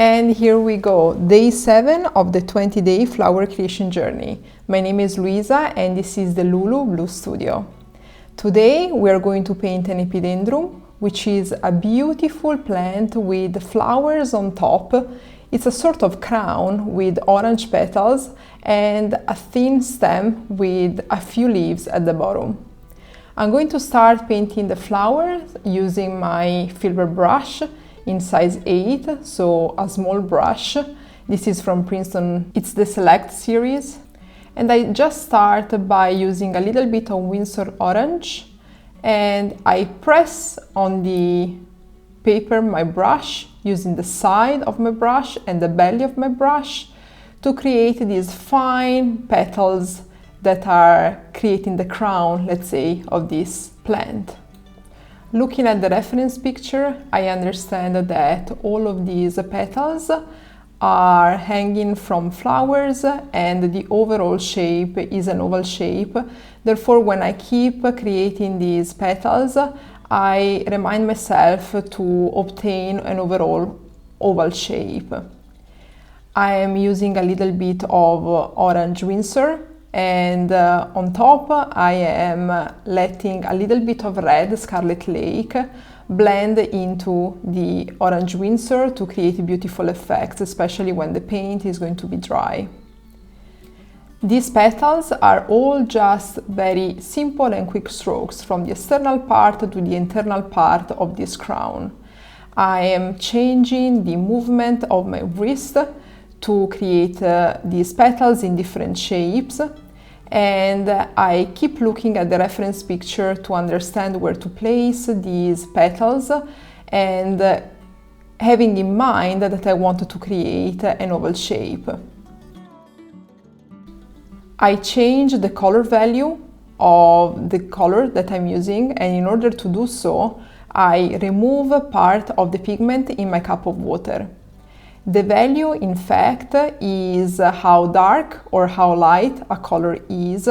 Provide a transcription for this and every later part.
And here we go, day 7 of the 20-day flower creation journey. My name is Luisa and this is the Lulu Blue Studio. Today we are going to paint an epidendrum, which is a beautiful plant with flowers on top. It's a sort of crown with orange petals and a thin stem with a few leaves at the bottom. I'm going to start painting the flowers using my filbert brush in size 8, so a small brush. This is from Princeton, it's the Select series. And I just start by using a little bit of Winsor orange and I press on the paper my brush using the side of my brush and the belly of my brush to create these fine petals that are creating the crown, let's say, of this plant. Looking at the reference picture, I understand that all of these petals are hanging from flowers and the overall shape is an oval shape. Therefore, when I keep creating these petals, I remind myself to obtain an overall oval shape. I am using a little bit of orange Winsor and on top I am letting a little bit of red Scarlet Lake blend into the orange Winsor to create beautiful effects, especially when the paint is going to be dry. These petals are all just very simple and quick strokes from the external part to the internal part of this crown. I am changing the movement of my wrist to create these petals in different shapes, and I keep looking at the reference picture to understand where to place these petals and having in mind that I wanted to create an oval shape. I change the color value of the color that I'm using, and in order to do so, I remove part of the pigment in my cup of water. The value, in fact, is how dark or how light a color is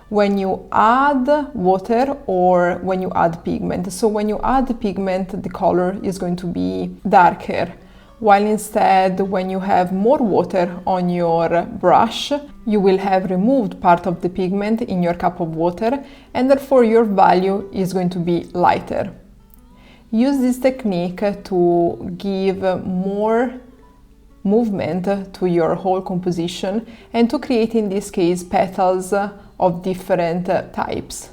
when you add water or when you add pigment. So when you add pigment, the color is going to be darker, while instead when you have more water on your brush, you will have removed part of the pigment in your cup of water and therefore your value is going to be lighter. Use this technique to give more movement to your whole composition and to create, in this case, petals of different types.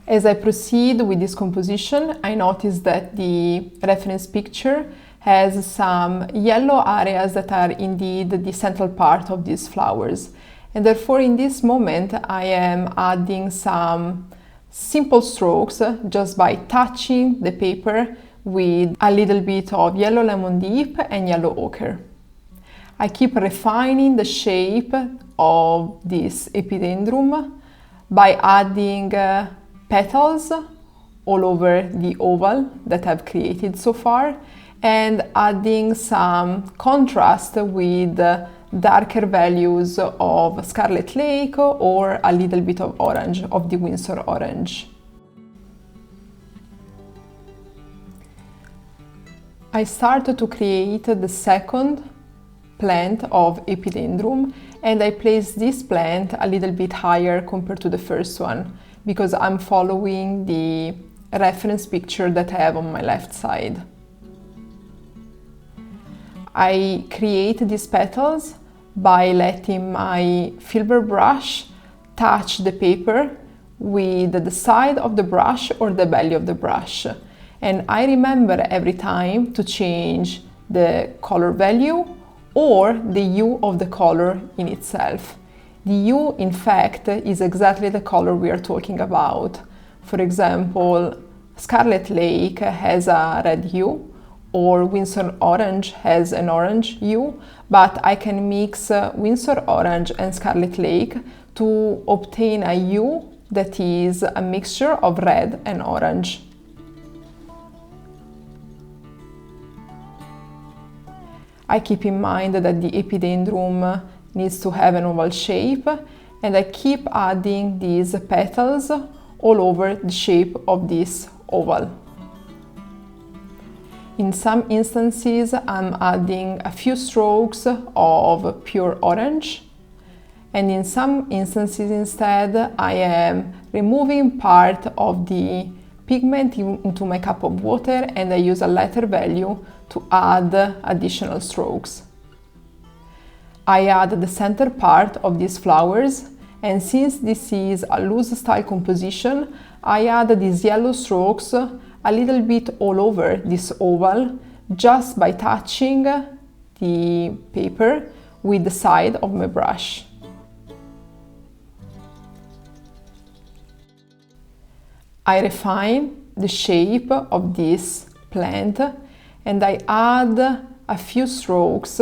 As I proceed with this composition, I notice that the reference picture has some yellow areas that are indeed the central part of these flowers. And therefore, in this moment, I am adding some simple strokes just by touching the paper with a little bit of yellow lemon dip and yellow ochre. I keep refining the shape of this epidendrum by adding petals all over the oval that I've created so far and adding some contrast with darker values of Scarlet Lake or a little bit of orange, of the Winsor orange. I started to create the second plant of epidendrum and I placed this plant a little bit higher compared to the first one because I'm following the reference picture that I have on my left side. I create these petals by letting my filbert brush touch the paper with the side of the brush or the belly of the brush. And I remember every time to change the color value or the hue of the color in itself. The hue, in fact, is exactly the color we are talking about. For example, Scarlet Lake has a red hue, or Winsor orange has an orange hue, but I can mix Winsor orange and Scarlet Lake to obtain a hue that is a mixture of red and orange. I keep in mind that the epidendrum needs to have an oval shape, and I keep adding these petals all over the shape of this oval. In some instances, I'm adding a few strokes of pure orange, and in some instances instead, I am removing part of the pigment into my cup of water, and I use a lighter value to add additional strokes. I add the center part of these flowers, and since this is a loose style composition, I add these yellow strokes a little bit all over this oval, just by touching the paper with the side of my brush. I refine the shape of this plant, and I add a few strokes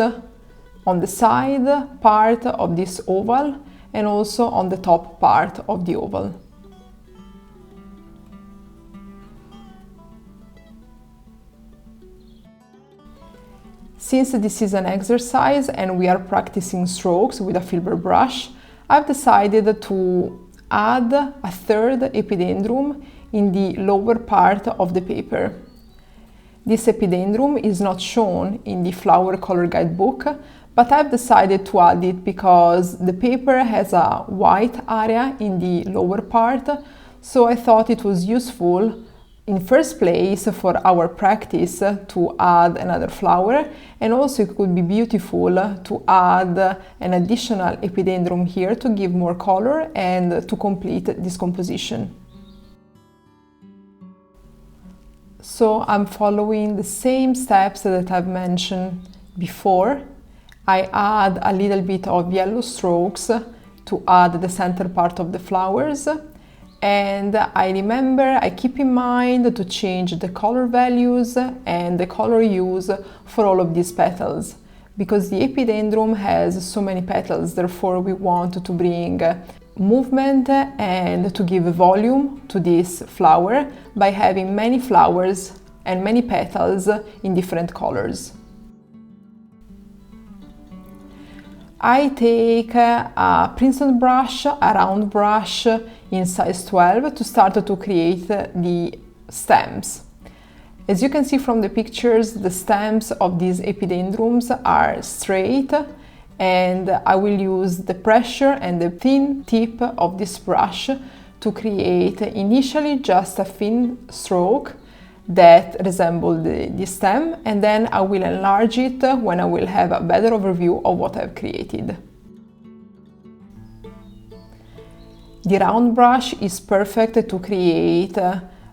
on the side part of this oval and also on the top part of the oval. Since this is an exercise and we are practicing strokes with a filbert brush, I've decided to add a third epidendrum in the lower part of the paper. This epidendrum is not shown in the flower color guidebook, but I've decided to add it because the paper has a white area in the lower part, so I thought it was useful in first place for our practice to add another flower, and also it could be beautiful to add an additional epidendrum here to give more color and to complete this composition. So I'm following the same steps that I've mentioned before. I add a little bit of yellow strokes to add the center part of the flowers, and I keep in mind to change the color values and the color use for all of these petals, because the epidendrum has so many petals. Therefore we want to bring movement and to give volume to this flower by having many flowers and many petals in different colors. I take a Princeton brush, a round brush in size 12 to start to create the stems. As you can see from the pictures, the stems of these epidendrums are straight, and I will use the pressure and the thin tip of this brush to create initially just a thin stroke that resembles the stem, and then I will enlarge it when I will have a better overview of what I've created. The round brush is perfect to create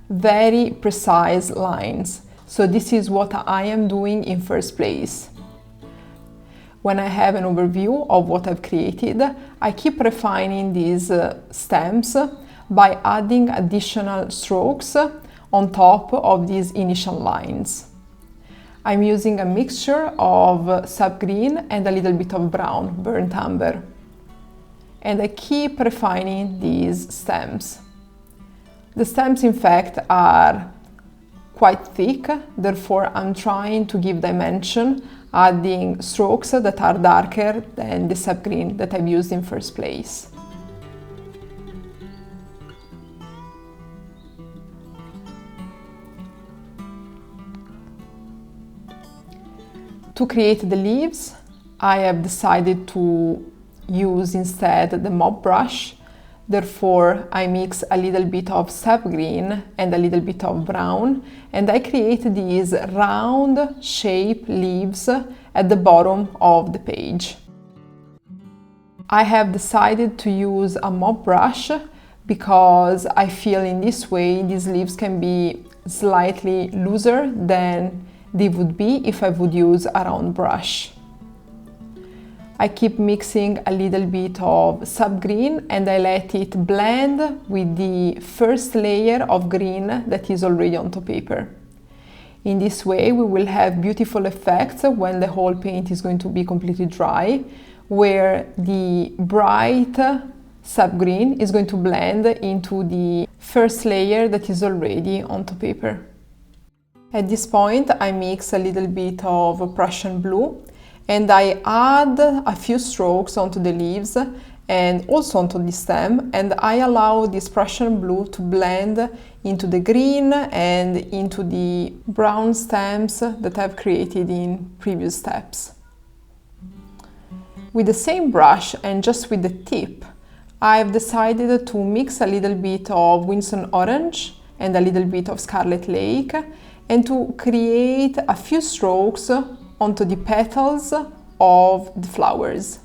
very precise lines, so this is what I am doing in first place. When I have an overview of what I've created, I keep refining these stems by adding additional strokes on top of these initial lines. I'm using a mixture of sap green and a little bit of brown, burnt umber. And I keep refining these stems. The stems, in fact, are quite thick, therefore I'm trying to give dimension, adding strokes that are darker than the sap green that I've used in first place. To create the leaves, I have decided to use instead the mop brush. Therefore, I mix a little bit of sap green and a little bit of brown, and I create these round shape leaves at the bottom of the page. I have decided to use a mop brush because I feel in this way these leaves can be slightly looser than they would be if I would use a round brush. I keep mixing a little bit of sap green and I let it blend with the first layer of green that is already on the paper. In this way we will have beautiful effects when the whole paint is going to be completely dry, where the bright sap green is going to blend into the first layer that is already on the paper. At this point I mix a little bit of Prussian blue and I add a few strokes onto the leaves, and also onto the stem, and I allow this Prussian blue to blend into the green and into the brown stems that I've created in previous steps. With the same brush and just with the tip, I've decided to mix a little bit of Winston Orange and a little bit of Scarlet Lake, and to create a few strokes onto the petals of the flowers.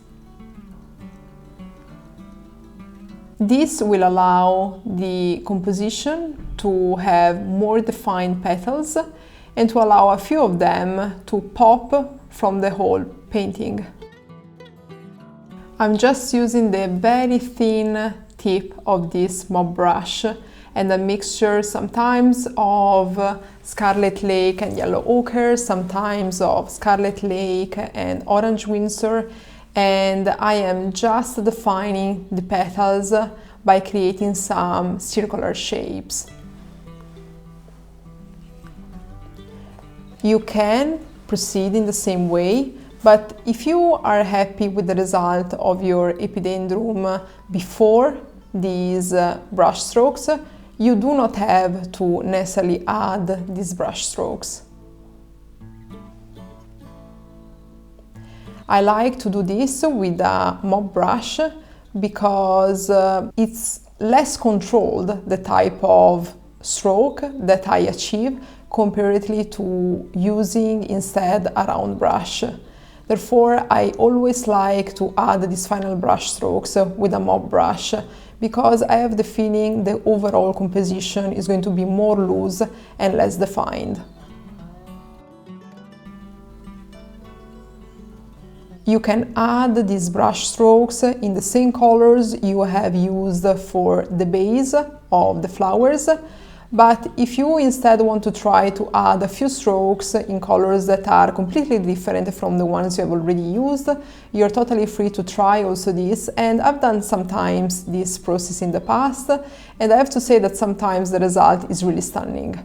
This will allow the composition to have more defined petals and to allow a few of them to pop from the whole painting. I'm just using the very thin tip of this mop brush and a mixture sometimes of Scarlet Lake and Yellow Ochre, sometimes of Scarlet Lake and Orange Windsor, and I am just defining the petals by creating some circular shapes. You can proceed in the same way, but if you are happy with the result of your Epidendrum before these brush strokes, you do not have to necessarily add these brush strokes. I like to do this with a mop brush because it's less controlled, the type of stroke that I achieve, comparatively to using instead a round brush. Therefore, I always like to add these final brush strokes with a mop brush, because I have the feeling the overall composition is going to be more loose and less defined. You can add these brush strokes in the same colors you have used for the base of the flowers, but if you instead want to try to add a few strokes in colors that are completely different from the ones you have already used, you're totally free to try also this, and I've done sometimes this process in the past, and I have to say that sometimes the result is really stunning.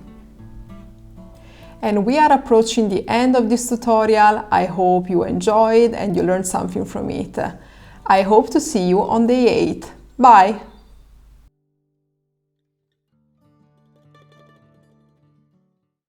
And we are approaching the end of this tutorial. I hope you enjoyed and you learned something from it. I hope to see you on day 8. Bye!